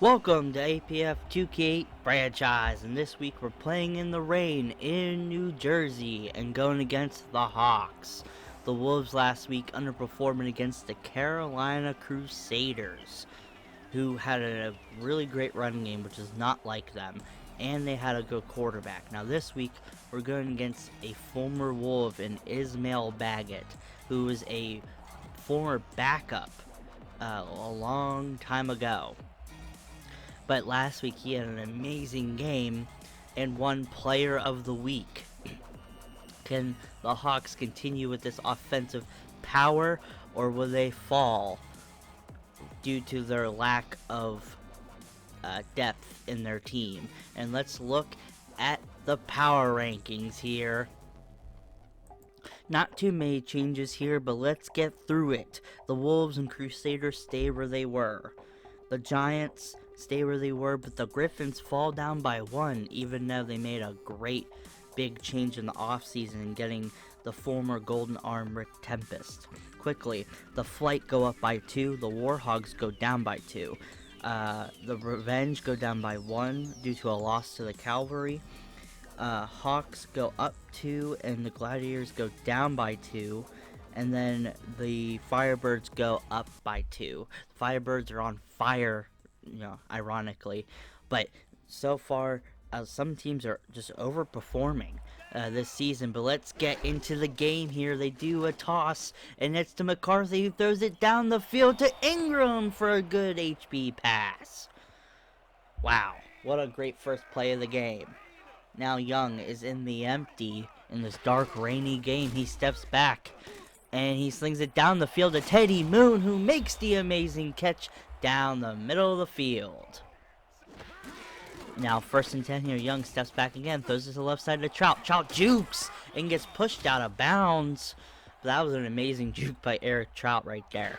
Welcome to APF 2K8 franchise, and this week we're playing in the rain in New Jersey and going against the Hawks. The Wolves last week underperforming against the Carolina Crusaders, who had a really great running game, which is not like them, and they had a good quarterback. Now this week we're going against a former Wolf in Ismail Baggett, who was a former backup a long time ago. But last week he had an amazing game and won Player of the Week. Can the Hawks continue with this offensive power, or will they fall due to their lack of depth in their team? And let's look at the power rankings here. Not too many changes here, but let's get through it. The Wolves and Crusaders stay where they were. The Giants stay where they were, but the Griffins fall down by 1, even though they made a great big change in the offseason, getting the former Golden Arm Rick Tempest. Quickly, the Flight go up by 2, the Warhogs go down by 2. The Revenge go down by 1 due to a loss to the Cavalry. Hawks go up 2, and the Gladiators go down by 2. And then the Firebirds go up by 2. The Firebirds are on fire, ironically. But so far, some teams are just overperforming this season. But let's get into the game here. They do a toss, and it's to McCarthy, who throws it down the field to Ingram for a good HB pass. Wow, what a great first play of the game. Now Young is in the empty in this dark, rainy game. He steps back, and he slings it down the field to Teddy Moon, who makes the amazing catch down the middle of the field. Now 1st and 10 here. Young steps back again, throws it to the left side to Trout. Trout jukes and gets pushed out of bounds. But that was an amazing juke by Eric Trout right there.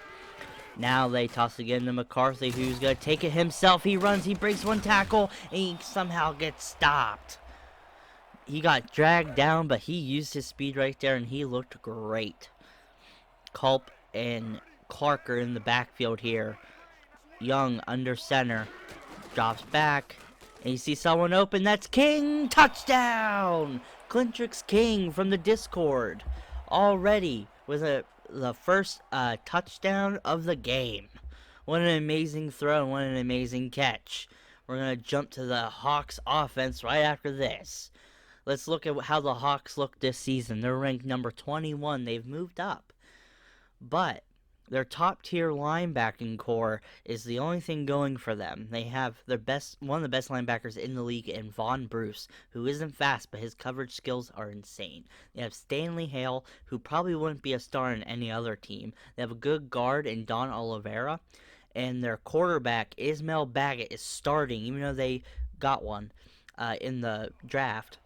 Now they toss again to McCarthy, who's going to take it himself. He runs, he breaks one tackle, and he somehow gets stopped. He got dragged down, but he used his speed right there, and he looked great. Culp and Clark are in the backfield here. Young under center, drops back, and you see someone open. That's King. Touchdown! Clintrix King from the Discord already with the first touchdown of the game. What an amazing throw and what an amazing catch. We're going to jump to the Hawks offense right after this. Let's look at how the Hawks look this season. They're ranked number 21. They've moved up. But their top-tier linebacking core is the only thing going for them. They have one of the best linebackers in the league in Vaughn Bruce, who isn't fast, but his coverage skills are insane. They have Stanley Hale, who probably wouldn't be a star in any other team. They have a good guard in Don Oliveira. And their quarterback, Ismail Baggett, is starting, even though they got one in the draft.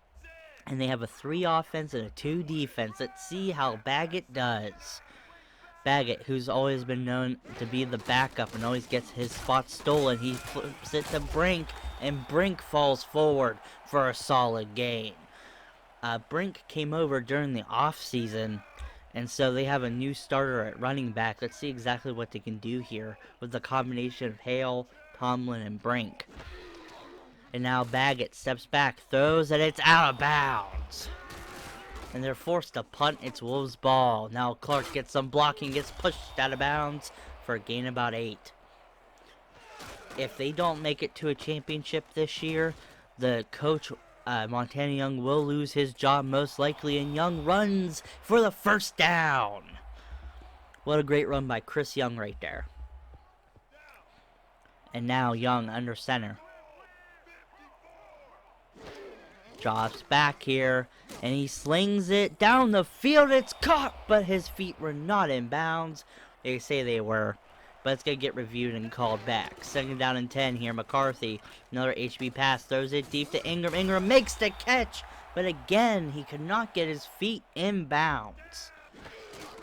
And they have a 3 offense and a 2 defense. Let's see how Baggett does. Baggett, who's always been known to be the backup and always gets his spot stolen, he flips it to Brink, and Brink falls forward for a solid gain. Brink came over during the offseason, and so they have a new starter at running back. Let's see exactly what they can do here with the combination of Hale, Tomlin, and Brink. And now Baggett steps back, throws, and it's out of bounds. And they're forced to punt. It's Wolves' ball. Now Clark gets some blocking, gets pushed out of bounds for a gain about 8. If they don't make it to a championship this year, the coach, Montana Young, will lose his job most likely, and Young runs for the first down. What a great run by Chris Young right there. And now Young under center. Drops back here, and he slings it down the field. It's caught, but his feet were not in bounds. They say they were, but it's going to get reviewed and called back. 2nd down and 10 here. McCarthy, another HB pass, throws it deep to Ingram. Ingram makes the catch, but again, he could not get his feet in bounds.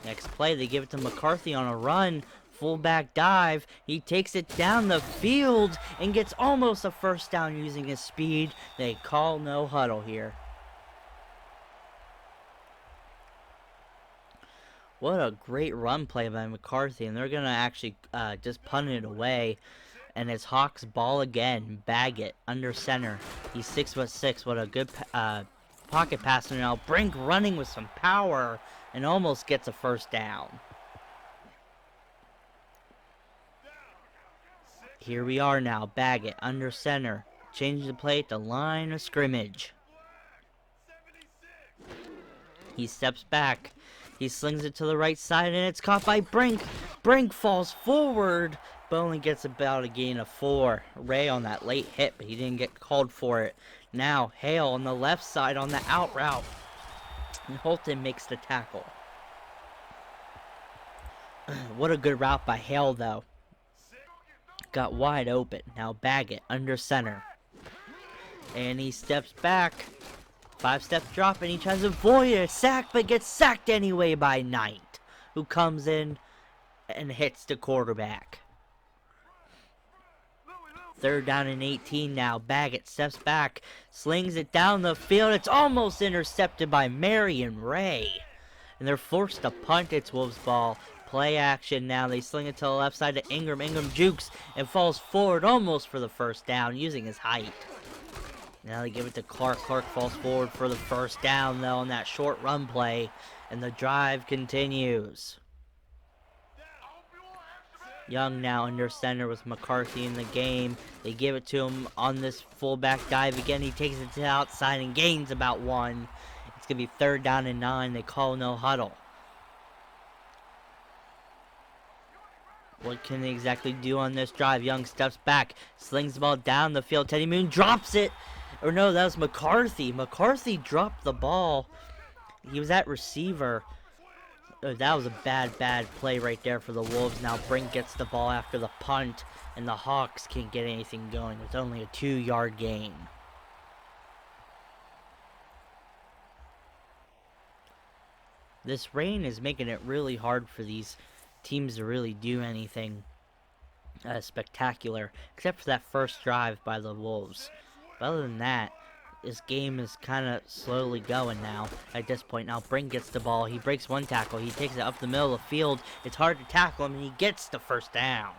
Next play, they give it to McCarthy on a run. Fullback dive. He takes it down the field and gets almost a first down using his speed. They call no huddle here. What a great run play by McCarthy, and they're going to actually just punt it away. And it's Hawks' ball again. Baggett under center. He's 6'6". What a good pocket passer now. Brink running with some power and almost gets a first down. Here we are now. Baggett under center. Change the play at the line of scrimmage. He steps back. He slings it to the right side, and it's caught by Brink. Brink falls forward, but only gets about a gain of 4. Ray on that late hit, but he didn't get called for it. Now, Hale on the left side on the out route. And Holton makes the tackle. What a good route by Hale, though. Got wide open. Now Baggett under center. And he steps back. 5-step drop, and he tries to avoid a sack, but gets sacked anyway by Knight, who comes in and hits the quarterback. 3rd down and 18 now. Baggett steps back, slings it down the field. It's almost intercepted by Marion Ray. And they're forced to punt. It's Wolves ball. Play action now. They sling it to the left side to Ingram. Ingram jukes and falls forward almost for the first down using his height. Now they give it to Clark. Clark falls forward for the first down, though, on that short run play. And the drive continues. Young now under center with McCarthy in the game. They give it to him on this fullback dive again. He takes it to the outside and gains about 1. It's going to be 3rd down and 9. They call no huddle. What can they exactly do on this drive? Young steps back, slings the ball down the field. Teddy Moon drops it. Or no, that was McCarthy. McCarthy dropped the ball. He was at receiver. Oh, that was a bad play right there for the Wolves. Now Brink gets the ball after the punt, and the Hawks can't get anything going with only a 2-yard gain. This rain is making it really hard for these teams to really do anything spectacular, except for that first drive by the Wolves. But other than that, this game is kind of slowly going now. At this point now, Brink gets the ball. He breaks one tackle. He takes it up the middle of the field. It's hard to tackle him, and he gets the first down.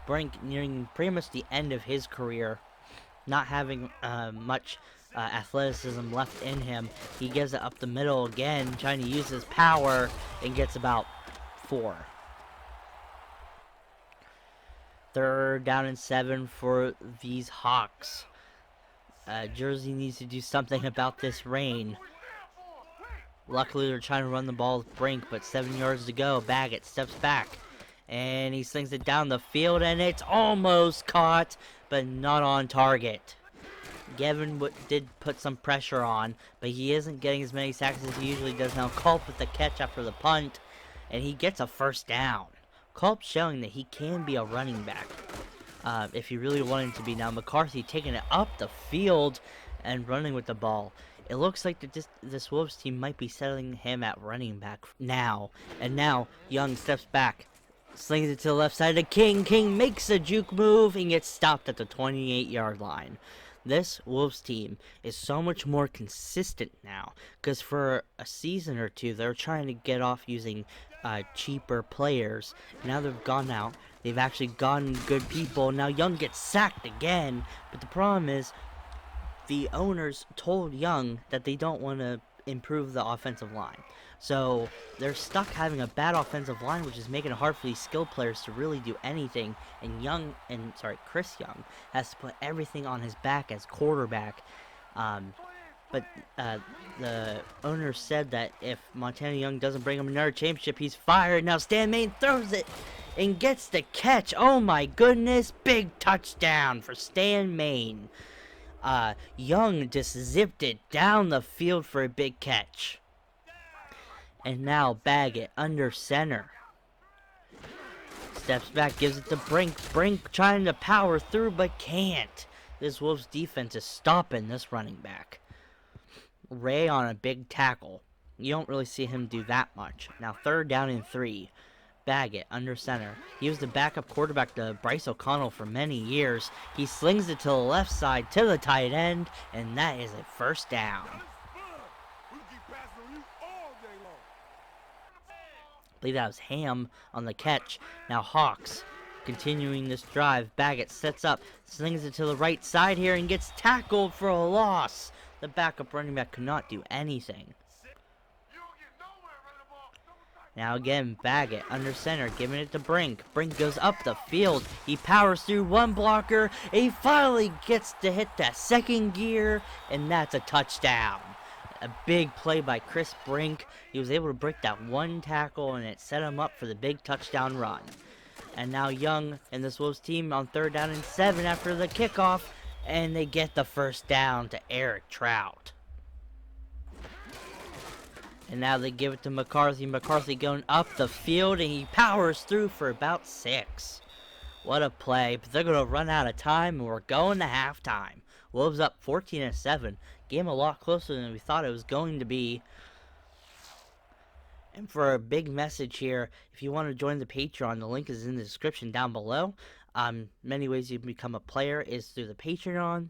Brink nearing pretty much the end of his career, not having much athleticism left in him. He gives it up the middle again, trying to use his power, and gets about 4. 3rd down and 7 for these Hawks. Jersey needs to do something about this rain. Luckily, they're trying to run the ball with Brink, but 7 yards to go. Baggett steps back, and he slings it down the field, and it's almost caught, but not on target. Gavin did put some pressure on, but he isn't getting as many sacks as he usually does now. Culp with the catch after the punt, and he gets a first down. Culp showing that he can be a running back. If he really wanted to be. Now McCarthy taking it up the field and running with the ball. It looks like this Wolves team might be settling him at running back now. And now Young steps back, slings it to the left side to King. King makes a juke move and gets stopped at the 28-yard line. This Wolves team is so much more consistent now, because for a season or two they're trying to get off using cheaper players. Now they've gone out. They've actually gotten good people. Now Young gets sacked again, but the problem is the owners told Young that they don't want to improve the offensive line. So they're stuck having a bad offensive line, which is making it hard for these skilled players to really do anything. And Chris Young has to put everything on his back as quarterback. But the owner said that if Montana Young doesn't bring him another championship, he's fired. Now Stan Main throws it and gets the catch. Oh my goodness, big touchdown for Stan Main. Young just zipped it down the field for a big catch. And now Baggett under center. Steps back, gives it to Brink. Brink trying to power through, but can't. This Wolves defense is stopping this running back. Ray on a big tackle. You don't really see him do that much. Now 3rd down and 3. Baggett under center. He was the backup quarterback to Bryce O'Connell for many years. He slings it to the left side to the tight end, and that is a first down. I believe that was Ham on the catch. Now Hawks Continuing this drive, Baggett sets up, slings it to the right side here, and gets tackled for a loss. The backup running back could not do anything. Now again, Baggett under center, giving it to Brink. Brink goes up the field. He powers through one blocker. And he finally gets to hit that second gear, and that's a touchdown. A big play by Chris Brink. He was able to break that one tackle, and it set him up for the big touchdown run. And now Young and this Wolves team on 3rd down and 7 after the kickoff, and they get the first down to Eric Trout. And now they give it to McCarthy. McCarthy going up the field, and he powers through for about 6. What a play. But they're going to run out of time, and we're going to halftime. Wolves up 14-7. Game a lot closer than we thought it was going to be. And for a big message here, if you want to join the Patreon, the link is in the description down below. Many ways you can become a player is through the Patreon,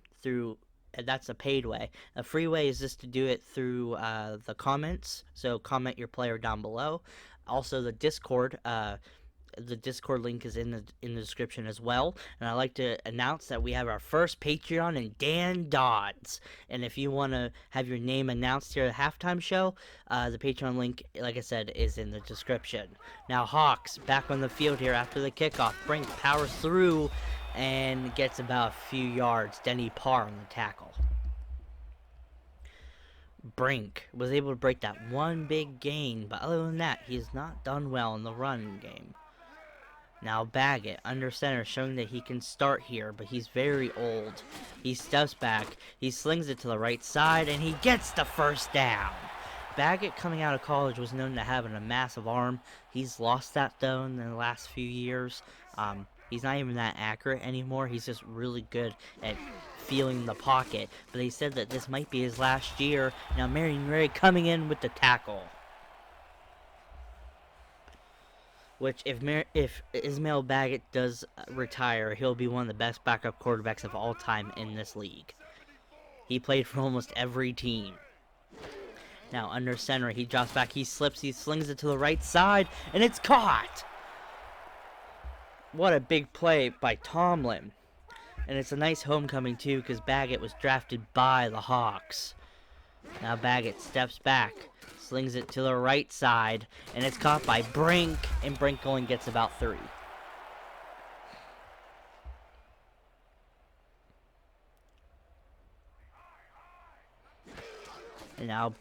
that's a paid way. A free way is just to do it through the comments. So comment your player down below. Also the Discord link is in the description as well. And I'd like to announce that we have our first Patreon in Dan Dodds. And if you want to have your name announced here at the halftime show, the Patreon link, like I said, is in the description. Now Hawks back on the field here after the kickoff. Brink powers through and gets about a few yards. Denny Parr on the tackle. Brink was able to break that one big gain, but other than that, he has not done well in the running game. Now Baggett under center, showing that he can start here, but he's very old. He steps back, he slings it to the right side, and he gets the first down. Baggett, coming out of college, was known to having a massive arm. He's lost that, though, in the last few years. He's not even that accurate anymore. He's just really good at feeling the pocket. But they said that this might be his last year. Now Marion Ray coming in with the tackle. Which, if Ismail Baggett does retire, he'll be one of the best backup quarterbacks of all time in this league. He played for almost every team. Now under center, he drops back, he slips, he slings it to the right side, and it's caught! What a big play by Tomlin. And it's a nice homecoming, too, because Baggett was drafted by the Hawks. Now Baggett steps back, slings it to the right side, and it's caught by Brink, and Brink only gets about 3. And now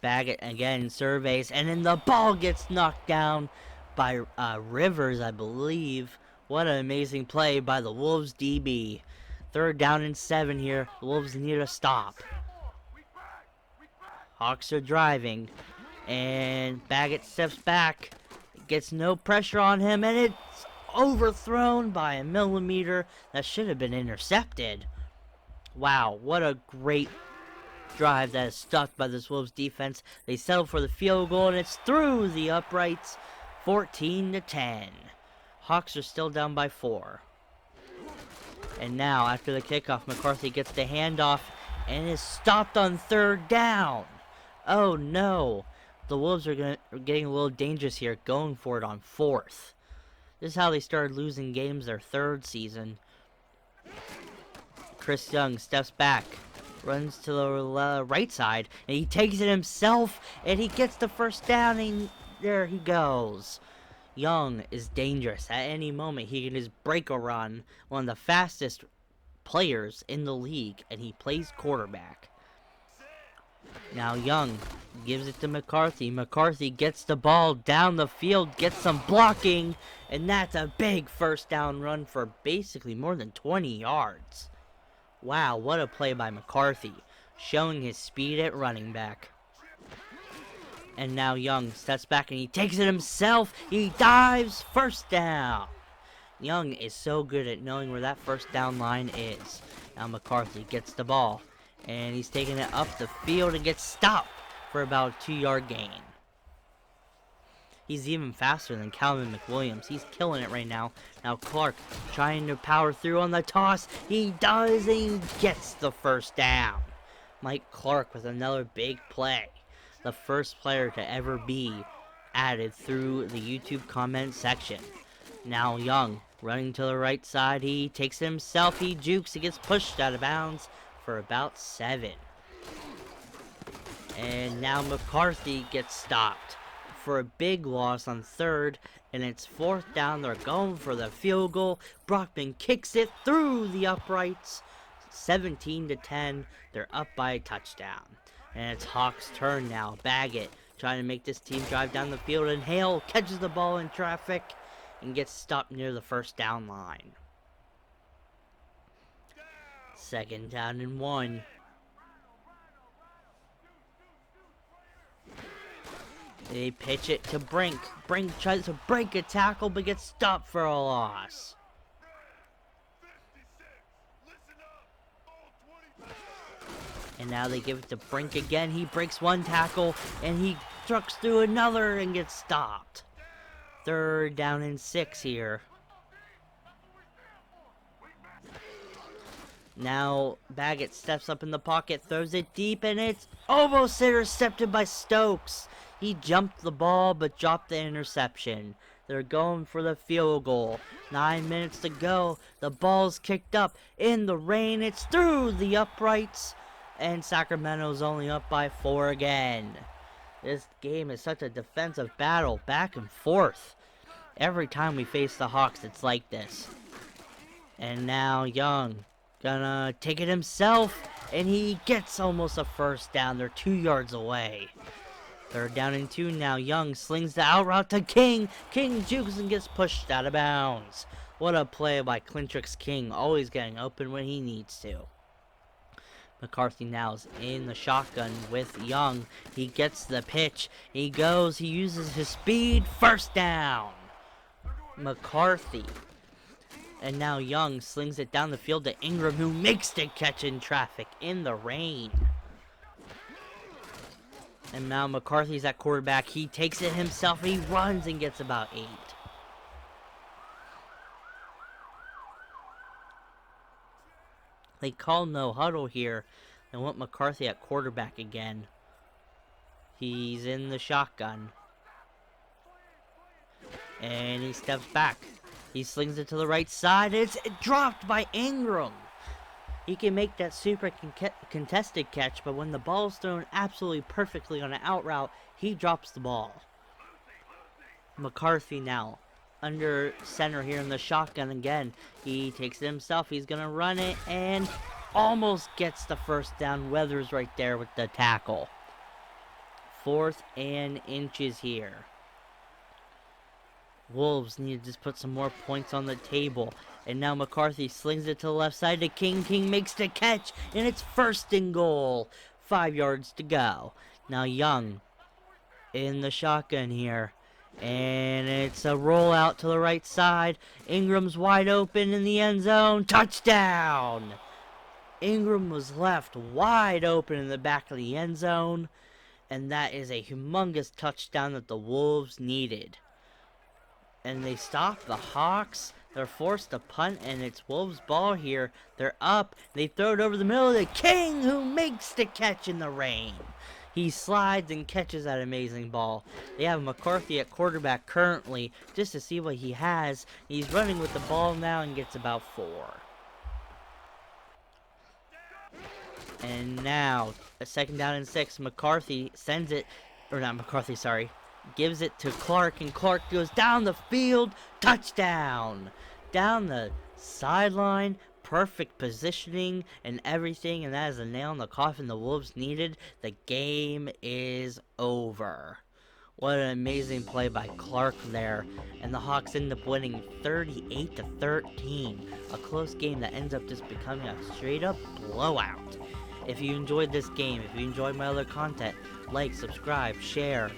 Baggett again surveys, and then the ball gets knocked down by Rivers, I believe. What an amazing play by the Wolves DB. 3rd down and 7 here. The Wolves need a stop. Hawks are driving, and Baggett steps back, gets no pressure on him, and it's overthrown by a millimeter. That should have been intercepted. Wow, what a great drive that is stuck by this Wolves defense. They settle for the field goal, and it's through the uprights. 14-10. Hawks are still down by 4. And now, after the kickoff, McCarthy gets the handoff and is stopped on 3rd down. Oh no. The Wolves are getting a little dangerous here, going for it on 4th. This is how they started losing games their 3rd season. Chris Young steps back, runs to the right side, and he takes it himself, and he gets the first down, and there he goes. Young is dangerous. At any moment, he can just break a run. One of the fastest players in the league, and he plays quarterback. Now Young gives it to McCarthy. McCarthy gets the ball down the field, gets some blocking, and that's a big first down run for basically more than 20 yards. Wow, what a play by McCarthy, showing his speed at running back. And now Young steps back and he takes it himself. He dives, first down. Young is so good at knowing where that first down line is. Now McCarthy gets the ball, and he's taking it up the field and gets stopped for about a 2-yard gain. He's even faster than Calvin McWilliams. He's killing it right now. Now Clark trying to power through on the toss. He does, and he gets the first down. Mike Clark with another big play. The first player to ever be added through the YouTube comment section. Now Young Running to the right side, he takes it himself, he jukes, he gets pushed out of bounds for about 7. And now McCarthy gets stopped for a big loss on 3rd, and it's 4th down. They're going for the field goal. Brockman kicks it through the uprights. 17-10. They're up by a touchdown. And it's Hawks' turn now. Baggett trying to make this team drive down the field, and Hale catches the ball in traffic and gets stopped near the 1st down line. 2nd down and 1. They pitch it to Brink. Brink tries to break a tackle but gets stopped for a loss. And now they give it to Brink again. He breaks one tackle and he trucks through another and gets stopped. 3rd down and 6 here. Now Baggett steps up in the pocket, throws it deep, and it's almost intercepted by Stokes. He jumped the ball but dropped the interception. They're going for the field goal. 9 minutes to go. The ball's kicked up in the rain. It's through the uprights. And Sacramento's only up by 4 again. This game is such a defensive battle, back and forth. Every time we face the Hawks, it's like this. And now Young gonna take it himself, and he gets almost a 1st down. They're 2 yards away. 3rd down and 2 now. Young slings the out route to King. King jukes and gets pushed out of bounds. What a play by Clintrix King, always getting open when he needs to. McCarthy now is in the shotgun with Young. He gets the pitch. He goes. He uses his speed. 1st down. McCarthy. And now Young slings it down the field to Ingram, who makes the catch in traffic in the rain. And now McCarthy's at quarterback. He takes it himself. He runs and gets about 8. They call no huddle here. They want McCarthy at quarterback again. He's in the shotgun. And he steps back. He slings it to the right side. It's dropped by Ingram. He can make that super contested catch, but when the ball's thrown absolutely perfectly on an out route, he drops the ball. McCarthy now under center here in the shotgun again. He takes it himself. He's going to run it and almost gets the 1st down. Weathers right there with the tackle. 4th and inches here. Wolves need to just put some more points on the table. And now McCarthy slings it to the left side to King. King makes the catch, and it's 1st and goal. 5 yards to go. Now Young in the shotgun here. And it's a rollout to the right side. Ingram's wide open in the end zone. Touchdown! Ingram was left wide open in the back of the end zone. And that is a humongous touchdown that the Wolves needed. And they stop the Hawks. They're forced to punt, and it's Wolves' ball here. They're up. They throw it over the middle to King, who makes the catch in the rain. He slides and catches that amazing ball. They have McCarthy at quarterback currently, just to see what he has. He's running with the ball now and gets about 4. And now, a 2nd down and 6. McCarthy sends it, or not McCarthy, sorry. Gives it to Clark, and Clark goes down the field. Touchdown! Down the sideline. Perfect positioning and everything, and that is a nail in the coffin the Wolves needed. The game is over. What an amazing play by Clark there. And the Hawks end up winning 38-13. A close game that ends up just becoming a straight up blowout. If you enjoyed this game, if you enjoyed my other content, like, subscribe, share.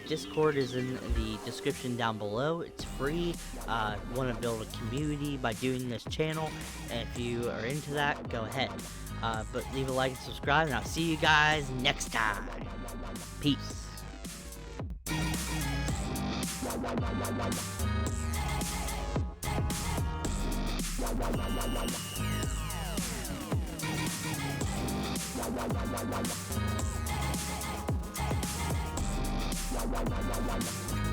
Discord is in the description down below. It's free. Want to build a community by doing this channel, and if you are into that, go ahead. But leave a like and subscribe, and I'll see you guys next time. Peace. La la la la la.